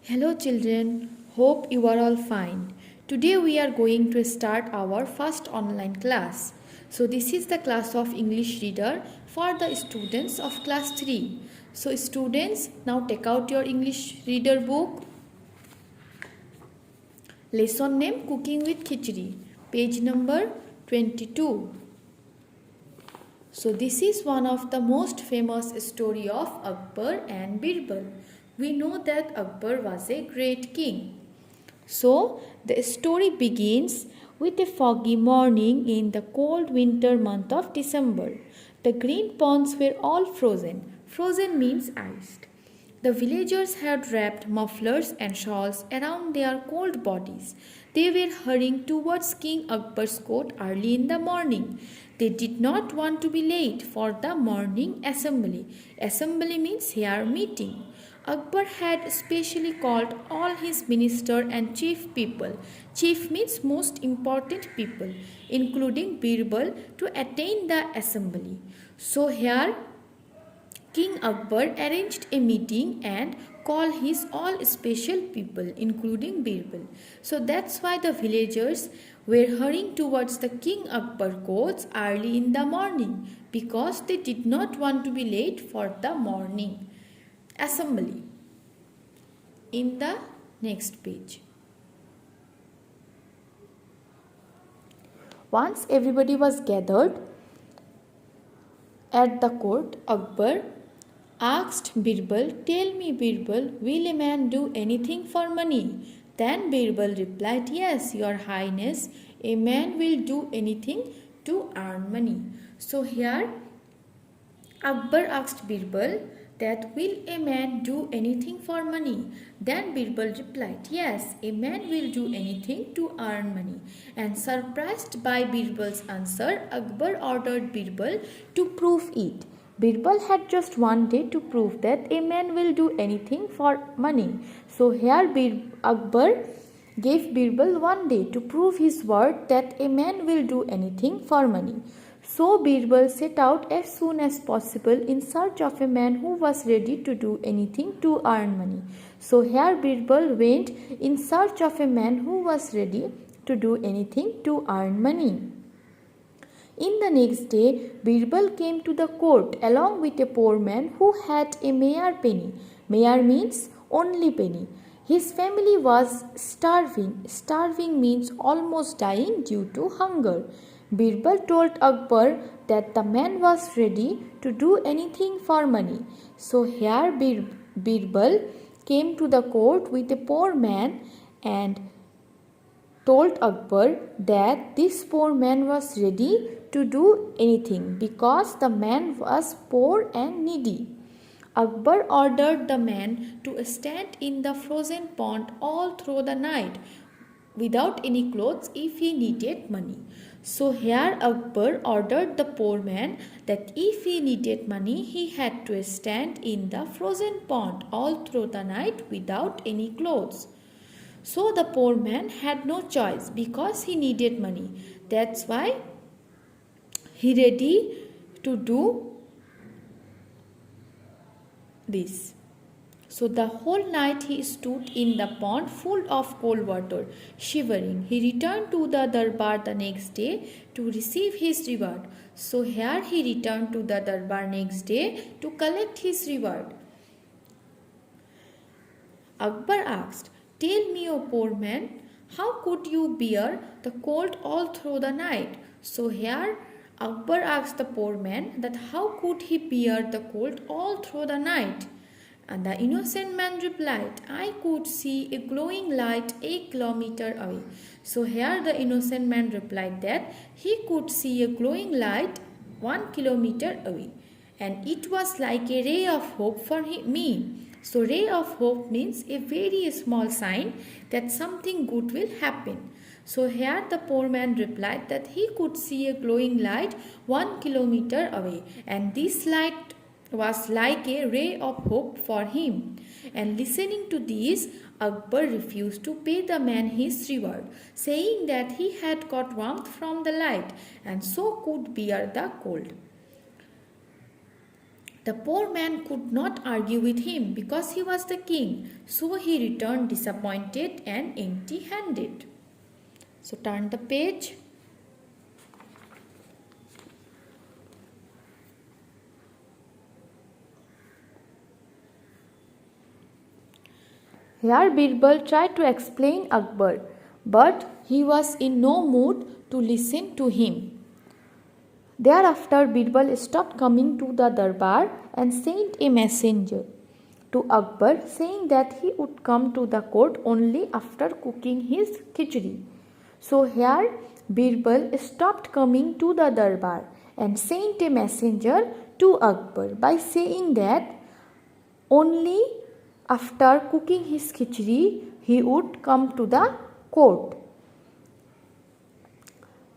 Hello children, hope you are all fine. Today we are going to start our first online class. So this is the class of English reader for the students of class 3. So students, now take out your English reader book. Lesson name Cooking with Khichdi, page number 22. So this is one of the most famous story of Akbar and Birbal. We know that Akbar was a great king. So the story begins with a foggy morning in the cold winter month of December. The green ponds were all frozen. Frozen means iced. The villagers had wrapped mufflers and shawls around their cold bodies. They were hurrying towards King Akbar's court early in the morning. They did not want to be late for the morning assembly. Assembly means here meeting. Akbar had specially called all his minister and chief people. Chief means most important people, including Birbal, to attend the assembly. So here King Akbar arranged a meeting and called his all special people, including Birbal. So that's why the villagers were hurrying towards the King Akbar courts early in the morning, because they did not want to be late for the morning assembly. In the next page. Once everybody was gathered at the court, Akbar asked Birbal, "Tell me, Birbal, will a man do anything for money?" Then Birbal replied, "Yes, your highness, a man will do anything to earn money." So here Akbar asked Birbal that will a man do anything for money? Then Birbal replied, "Yes, a man will do anything to earn money." And surprised by Birbal's answer, Akbar ordered Birbal to prove it. Birbal had just one day to prove that a man will do anything for money. So here Akbar gave Birbal one day to prove his word that a man will do anything for money. So Birbal set out as soon as possible in search of a man who was ready to do anything to earn money. So here Birbal went in search of a man who was ready to do anything to earn money. In the next day, Birbal came to the court along with a poor man who had a mere penny. Mere means only penny. His family was starving. Starving means almost dying due to hunger. Birbal told Akbar that the man was ready to do anything for money. So here Birbal came to the court with a poor man and told Akbar that this poor man was ready to do anything because the man was poor and needy. Akbar ordered the man to stand in the frozen pond all through the night without any clothes if he needed money. So here Akbar ordered the poor man that if he needed money, he had to stand in the frozen pond all through the night without any clothes. So the poor man had no choice because he needed money. That's why he ready to do this. So the whole night he stood in the pond full of cold water, shivering. He returned to the darbar the next day to receive his reward. So here he returned to the darbar next day to collect his reward. Akbar asked, "Tell me, O poor man, how could you bear the cold all through the night?" So here Akbar asked the poor man that how could he bear the cold all through the night? And the innocent man replied, "I could see a glowing light 8 kilometers away." So here the innocent man replied that he could see a glowing light 1 kilometer away. And it was like a ray of hope for me. So ray of hope means a very small sign that something good will happen. So here the poor man replied that he could see a glowing light 1 kilometer away. And this light was like a ray of hope for him. And listening to this, Akbar refused to pay the man his reward, saying that he had got warmth from the light and so could bear the cold. The poor man could not argue with him because he was the king, so he returned disappointed and empty-handed. So turn the page. Here Birbal tried to explain Akbar, but he was in no mood to listen to him. Thereafter Birbal stopped coming to the darbar and sent a messenger to Akbar saying that he would come to the court only after cooking his khichdi. So here Birbal stopped coming to the darbar and sent a messenger to Akbar by saying that only after cooking his khichdi he would come to the court.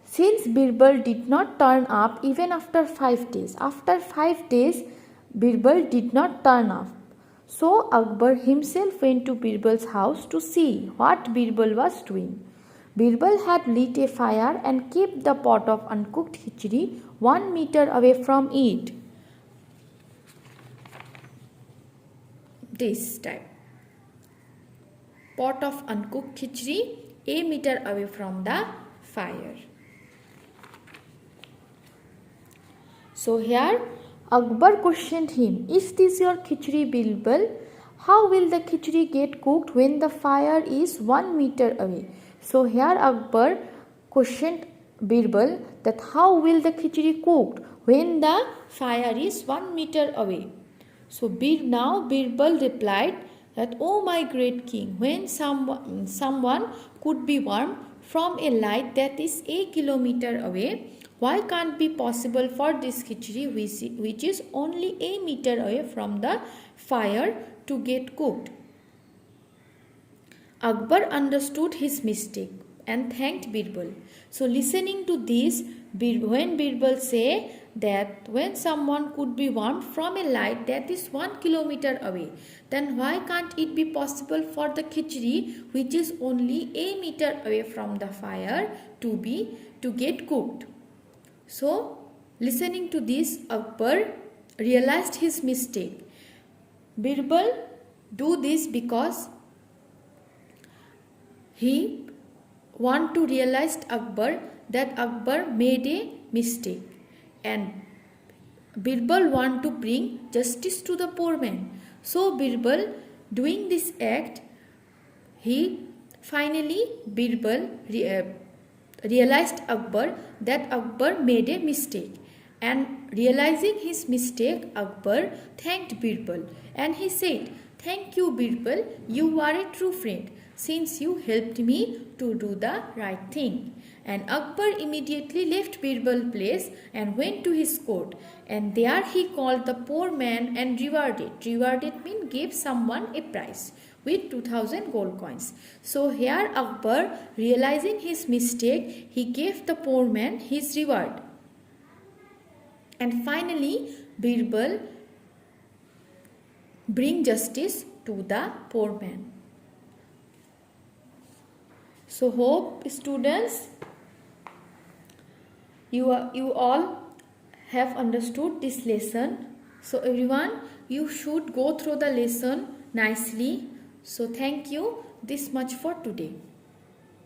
Since Birbal did not turn up even after 5 days, Birbal did not turn up. So Akbar himself went to Birbal's house to see what Birbal was doing. Birbal had lit a fire and kept the pot of uncooked khichdi 1 meter away from it. This type. Pot of uncooked khichdi a meter away from the fire. So here Akbar questioned him, "Is this your khichdi, Birbal? How will the khichdi get cooked when the fire is 1 meter away?" So here Akbar questioned Birbal that how will the khichdi cooked when the fire is 1 meter away. So now Birbal replied that, "Oh my great king, when someone could be warmed from a light that is a kilometer away, why can't be possible for this khichdi which is only a meter away from the fire to get cooked?" Akbar understood his mistake and thanked Birbal. So listening to this, when Birbal say that when someone could be warmed from a light that is 1 kilometer away, then why can't it be possible for the khichdi which is only a meter away from the fire to get cooked? So listening to this, Akbar realized his mistake. Birbal do this because he want to realize Akbar that Akbar made a mistake, and Birbal want to bring justice to the poor man. So Birbal doing this act, Birbal realized Akbar that Akbar made a mistake, and realizing his mistake, Akbar thanked Birbal and he said, "Thank you, Birbal, you are a true friend since you helped me to do the right thing." And Akbar immediately left Birbal's place and went to his court, and there he called the poor man and rewarded means gave someone a prize with 2000 gold coins. So here Akbar, realizing his mistake, he gave the poor man his reward. And finally Birbal bring justice to the poor man. So hope students you all have understood this lesson. So everyone, you should go through the lesson nicely. So thank you. This much for today.